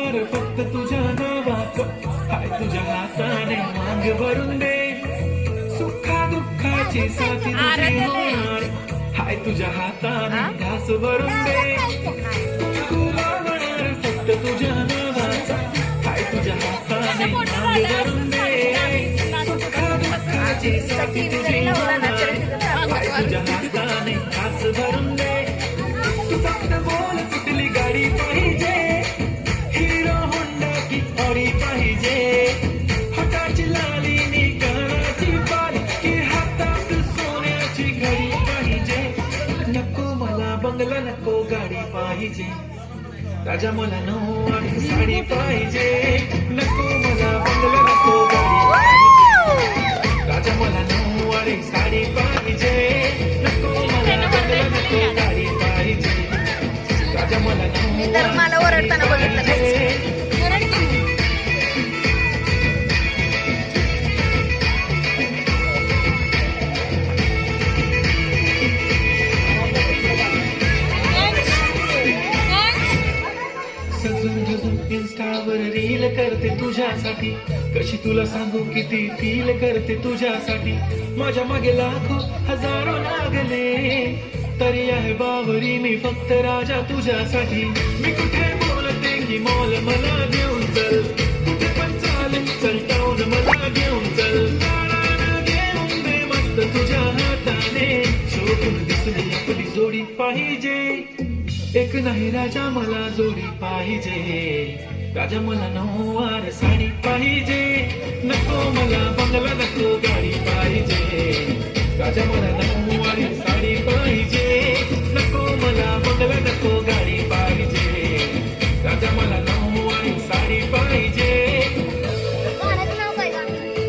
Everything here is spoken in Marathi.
होणार फक्त तुझ्या नावाचं, हाय तुझ्या हाताने मांग भरून दे, सुखा दुःखाची साथी तुझी होणार, हाय तुझ्या हाताने घास भरून दे, तुला होणार फक्त तुझ्या नावाचं, हाय तुझ्या हाताने मांग भरून दे, सुखा दुःखाची साथी तुझी होणार, हाय तुझ्या हाताने घास भरून दे, तू फक्त बोल कुठली गाडी पाहिजे, हिरो होंडा की ऑडी पाहिजे, हाताची लाली नी कानाची बाली की हातात सोन्याची घडी पाहिजे, नको मला बंगला नको गाडी पाहिजे, राजा मला नऊवारी साडी पाहिजे, नको मला बंगला नको गाडी पाहिजे, राजा मला नऊवारी साडी पाहिजे, नको मला बंगला नको गाडी पाहिजे, राजा मला तर मला ओरडताना बघितलं नाही. सजून धजून इंस्टावर रील करते तुझ्यासाठी, कशी तुला सांगू किती फील करते तुझ्यासाठी, माझ्या मागे लाखो हजारो लागले, तरी आहे बावरी मी फक्त राजा तुझ्यासाठी, मी कुठे बोलते की मॉल मला घेऊन चल, कुठे पण चालेल चल टाऊन मला घेऊन चल, गाणं घेऊन दे मस्त तुझ्या हाताने, शोधून दिसली आपली जोडी पाहिजे, एक नाही राजा मला जोडी पाहिजे, राजा मला नऊवार साडी पाहिजे, नको मला बंगला नको गाडी पाहिजे, राजा मला नऊवारी साडी पाहिजे.